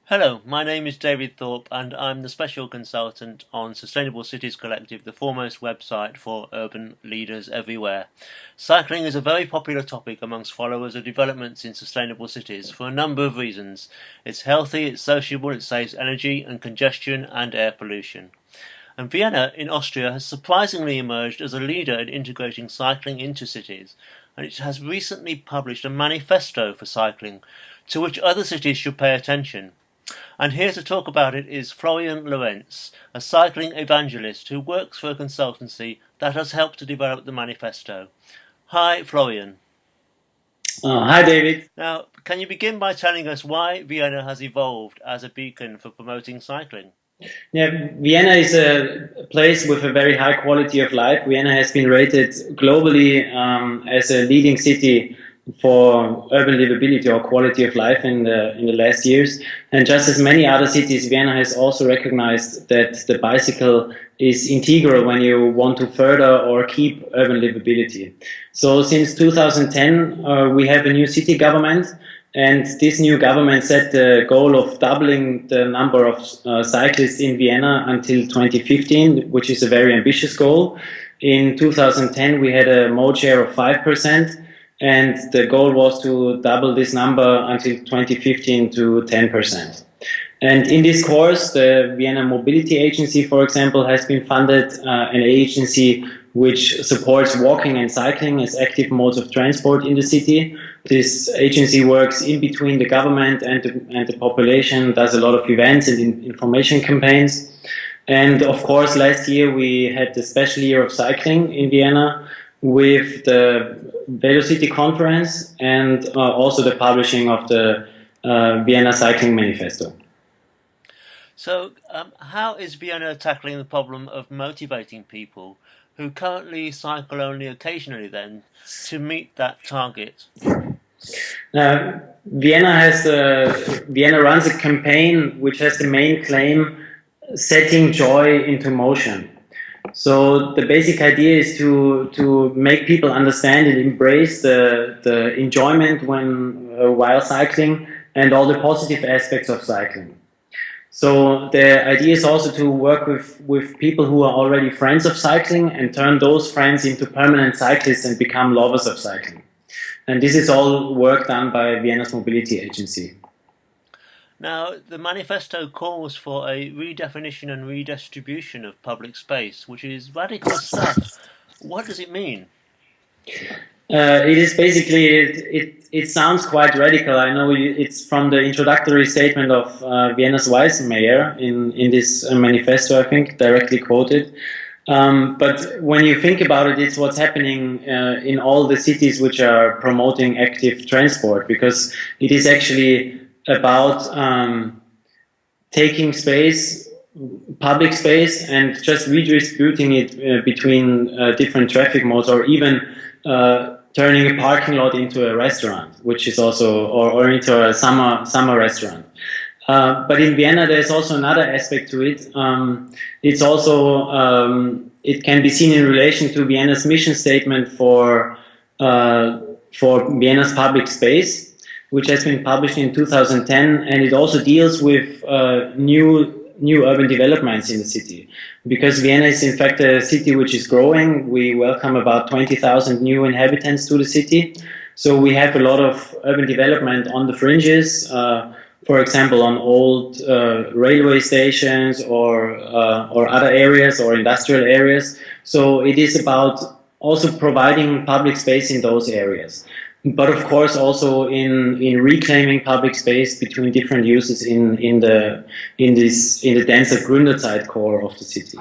Hello, my name is David Thorpe and I'm the Special Consultant on Sustainable Cities Collective, the foremost website for urban leaders everywhere. Cycling is a very popular topic amongst followers of developments in sustainable cities for a number of reasons. It's healthy, it's sociable, it saves energy and congestion and air pollution. And Vienna in Austria has surprisingly emerged as a leader in integrating cycling into cities, and it has recently published a manifesto for cycling, to which other cities should pay attention. And here to talk about it is Florian Lorenz, a cycling evangelist who works for a consultancy that has helped to develop the manifesto. Hi, Florian. Hi, David. Now, can you begin by telling us why Vienna has evolved as a beacon for promoting cycling? Yeah, Vienna is a place with a very high quality of life. Vienna has been rated globally as a leading city for urban livability or quality of life in the last years. And just as many other cities, Vienna has also recognized that the bicycle is integral when you want to further or keep urban livability. So since 2010, we have a new city government. And this new government set the goal of doubling the number of cyclists in Vienna until 2015, which is a very ambitious goal. In 2010, we had a mode share of 5%, and the goal was to double this number until 2015 to 10%. And in this course, the Vienna Mobility Agency, for example, has been funded, an agency which supports walking and cycling as active modes of transport in the city. This agency works in between the government and the population, does a lot of events and information campaigns. And of course, last year we had the special year of cycling in Vienna with the Velo-City conference and also the publishing of the Vienna Cycling Manifesto. So, how is Vienna tackling the problem of motivating people who currently cycle only occasionally then to meet that target? Vienna runs a campaign which has the main claim setting joy into motion. So the basic idea is to make people understand and embrace the enjoyment while cycling and all the positive aspects of cycling. So the idea is also to work with people who are already friends of cycling and turn those friends into permanent cyclists and become lovers of cycling. And this is all work done by Vienna's Mobility Agency. Now, the manifesto calls for a redefinition and redistribution of public space, which is radical stuff. What does it mean? It is basically, it sounds quite radical. I know it's from the introductory statement of Vienna's vice mayor in this manifesto, I think, directly quoted. But when you think about it, it's what's happening in all the cities which are promoting active transport, because it is actually about taking space, public space, and just redistributing it between different traffic modes, or even turning a parking lot into a restaurant, which is also, or into a summer restaurant. But in Vienna, there's also another aspect to it. It's also, it can be seen in relation to Vienna's mission statement for Vienna's public space, which has been published in 2010, and it also deals with new urban developments in the city. Because Vienna is in fact a city which is growing. We welcome about 20,000 new inhabitants to the city. So we have a lot of urban development on the fringes, for example, on old railway stations or other areas or industrial areas. So it is about also providing public space in those areas. But of course also in reclaiming public space between different uses in the denser Gründerzeit core of the city.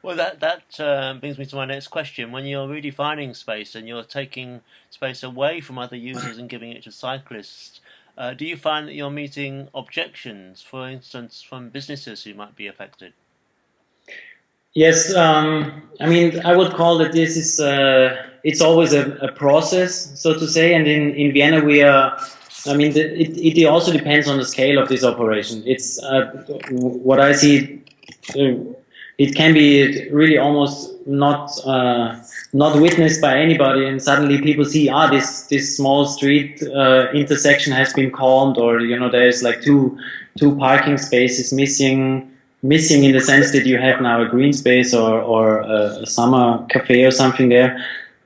Well, that brings me to my next question. When you're redefining space and you're taking space away from other users and giving it to cyclists, do you find that you're meeting objections, for instance, from businesses who might be affected? Yes, I mean, I would call that this is, it's always a process, so to say, and in Vienna we are, I mean, it also depends on the scale of this operation. It's, what I see, it can be really almost not witnessed by anybody, and suddenly people see, this small street intersection has been calmed, or there's like two parking spaces missing in the sense that you have now a green space or a summer cafe or something there.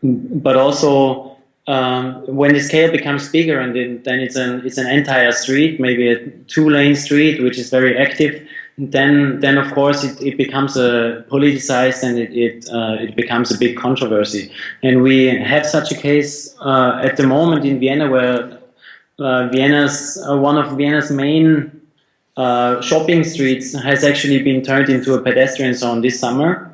But also when the scale becomes bigger, and then it's an entire street, maybe a 2-lane street, which is very active, then of course it becomes politicized, and it becomes a big controversy. And we have such a case at the moment in Vienna, where one of Vienna's main shopping streets has actually been turned into a pedestrian zone this summer.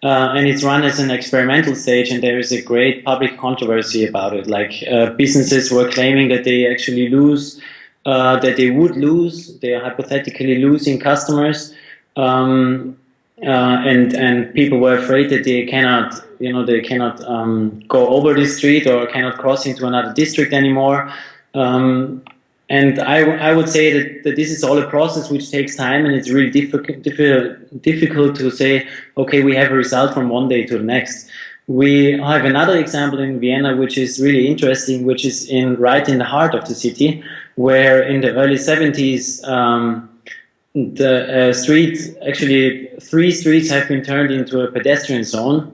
And it's run as an experimental stage, and there is a great public controversy about it. Like businesses were claiming that they actually they are hypothetically losing customers, and people were afraid that they cannot go over this street, or cannot cross into another district anymore. And I would say that this is all a process which takes time, and it's really difficult to say, okay, we have a result from one day to the next. We have another example in Vienna which is really interesting, which is right in the heart of the city, where in the early 70s actually 3 streets have been turned into a pedestrian zone,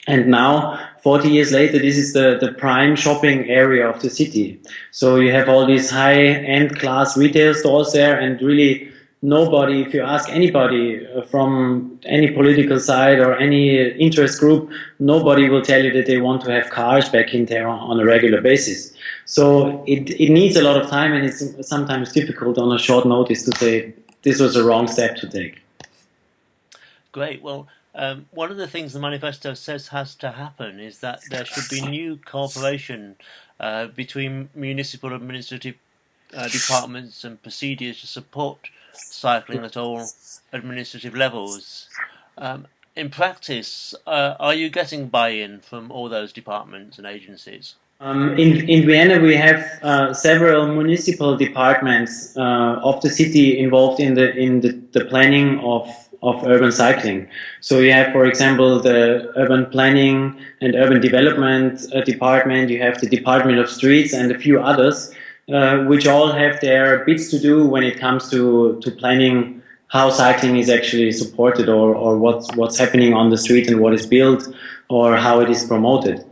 and now 40 years later, this is the prime shopping area of the city. So you have all these high-end class retail stores there, and really nobody, if you ask anybody from any political side or any interest group, nobody will tell you that they want to have cars back in there on a regular basis. So it needs a lot of time, and it's sometimes difficult on a short notice to say this was a wrong step to take. Great. Well, one of the things the manifesto says has to happen is that there should be new cooperation between municipal administrative departments and procedures to support cycling at all administrative levels. In practice, are you getting buy-in from all those departments and agencies? In Vienna, we have several municipal departments of the city involved in the planning of urban cycling. So you have, for example, the urban planning and urban development department, you have the Department of Streets, and a few others, which all have their bits to do when it comes to planning how cycling is actually supported, or what's happening on the street and what is built, or how it is promoted.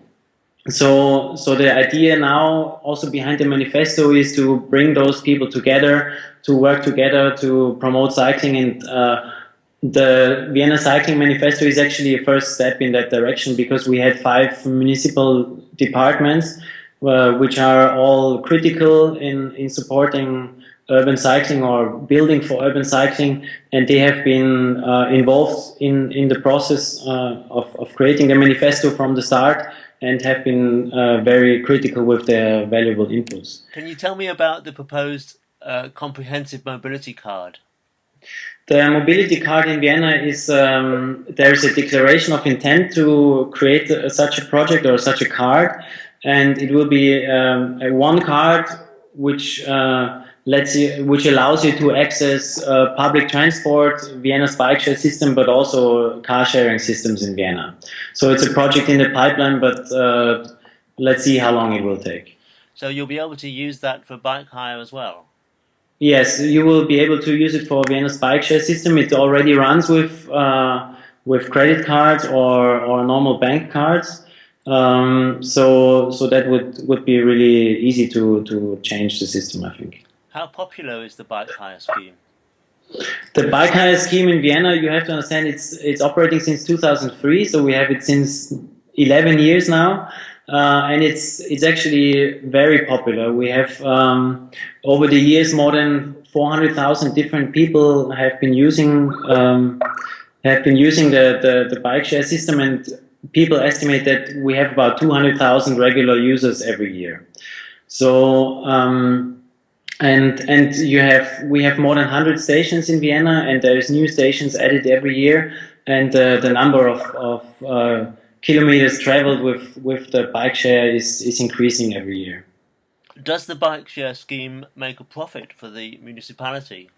So the idea now also behind the manifesto is to bring those people together, to work together to promote cycling, and the Vienna Cycling Manifesto is actually a first step in that direction, because we had 5 municipal departments which are all critical in supporting urban cycling or building for urban cycling, and they have been involved in the process of creating the manifesto from the start, and have been very critical with their valuable inputs. Can you tell me about the proposed comprehensive mobility card? The mobility card in Vienna is, there's a declaration of intent to create such a project or such a card, and it will be a one card which which allows you to access public transport, Vienna's bike share system, but also car sharing systems in Vienna. So it's a project in the pipeline, but let's see how long it will take. So you'll be able to use that for bike hire as well? Yes, you will be able to use it for Vienna's bike share system. It already runs with credit cards or normal bank cards. So that would be really easy to change the system, I think. How popular is the bike hire scheme? The bike hire scheme in Vienna, you have to understand, it's operating since 2003, so we have it since 11 years now. And it's actually very popular. We have over the years more than 400,000 different people have been using the bike share system, and people estimate that we have about 200,000 regular users every year. So and we have more than 100 stations in Vienna, and there's new stations added every year, and the number of kilometers traveled with the bike share is increasing every year. Does the bike share scheme make a profit for the municipality?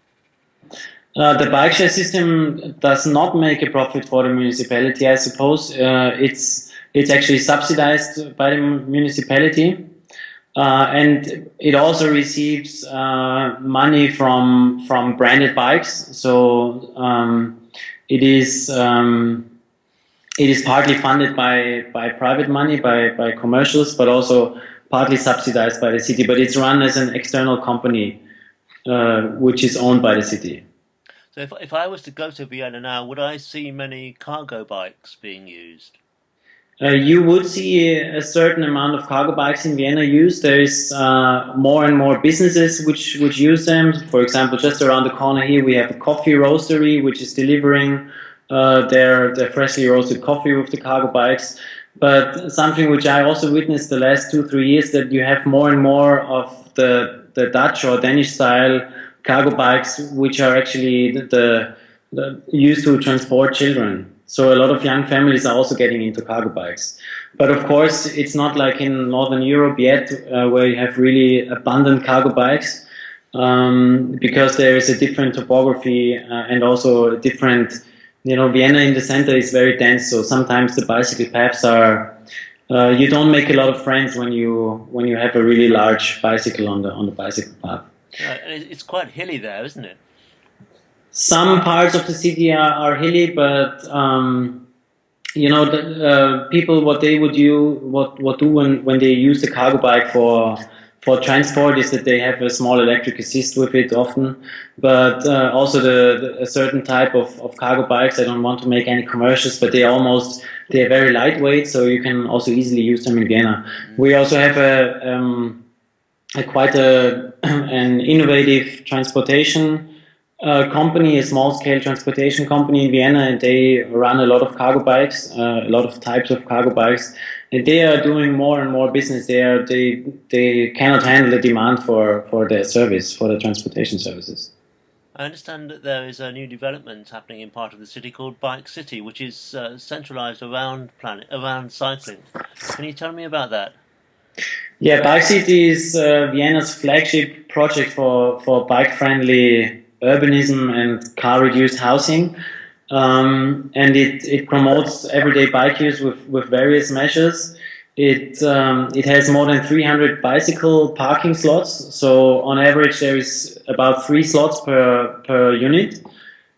The bike share system does not make a profit for the municipality, I suppose. It's actually subsidized by the municipality, and it also receives money from branded bikes. So it is partly funded by private money, by commercials, but also partly subsidized by the city. But it's run as an external company, which is owned by the city. So if I was to go to Vienna now, would I see many cargo bikes being used? You would see a certain amount of cargo bikes in Vienna used. There is more and more businesses which use them. For example, just around the corner here, we have a coffee roastery which is delivering their freshly roasted coffee with the cargo bikes. But something which I also witnessed the last 2-3 years, that you have more and more of the Dutch or Danish style cargo bikes, which are actually the used to transport children. So a lot of young families are also getting into cargo bikes. But of course, it's not like in Northern Europe yet, where you have really abundant cargo bikes, because there is a different topography and also a different, Vienna in the center is very dense. So sometimes the bicycle paths are, you don't make a lot of friends when you have a really large bicycle on the bicycle path. It's quite hilly there, isn't it? Some parts of the city are hilly, but people, what they would do, what do when they use the cargo bike for transport, is that they have a small electric assist with it often, but also a certain type of cargo bikes. I don't want to make any commercials, but they're very lightweight, so you can also easily use them in Vienna. We also have quite an innovative transportation company, a small-scale transportation company in Vienna, and they run a lot of cargo bikes, a lot of types of cargo bikes, and they are doing more and more business. They cannot handle the demand for their service, for the transportation services. I understand that there is a new development happening in part of the city called Bike City, which is centralized around cycling. Can you tell me about that? Yeah, Bike City is Vienna's flagship project for bike-friendly urbanism and car-reduced housing, and it promotes everyday bike use with various measures. It has more than 300 bicycle parking slots, so on average there is about 3 slots per unit,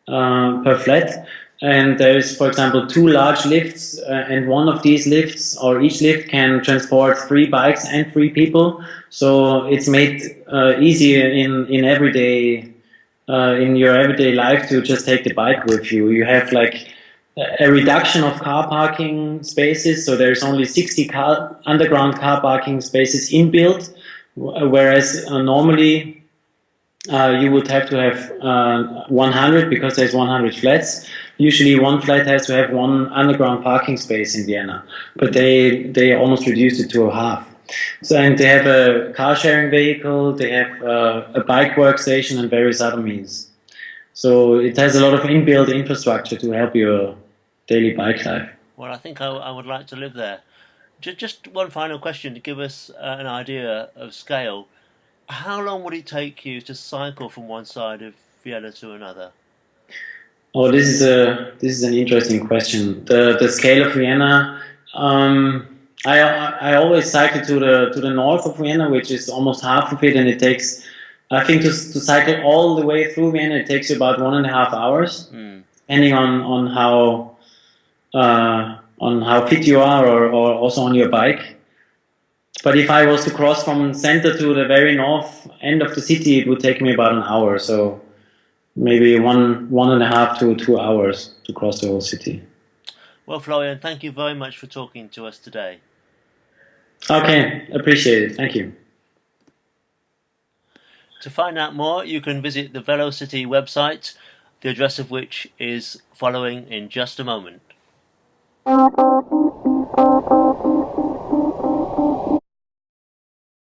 per flat. And there is, for example, 2 large lifts, and one of these lifts, or each lift, can transport 3 bikes and 3 people. So it's made easier in your everyday life to just take the bike with you. You have like a reduction of car parking spaces, so there's only 60 underground car parking spaces inbuilt, whereas normally you would have to have 100, because there's 100 flats. Usually one flat has to have 1 underground parking space in Vienna, but they almost reduced it to a half. So, and they have a car sharing vehicle, they have a bike workstation and various other means. So it has a lot of inbuilt infrastructure to help your daily bike life. Well, I think I would like to live there. Just one final question to give us an idea of scale. How long would it take you to cycle from one side of Vienna to another? Oh, this is an interesting question. The scale of Vienna. I always cycle to the north of Vienna, which is almost half of it, and it takes, I think, to cycle all the way through Vienna, it takes you about 1.5 hours, depending on how fit you are, or also on your bike. But if I was to cross from center to the very north end of the city, it would take me about an hour. So maybe 1.5 to 2 hours to cross the whole city. Well, Florian, thank you very much for talking to us today. Okay, appreciate it. Thank you. To find out more, you can visit the Velo-City website, the address of which is following in just a moment.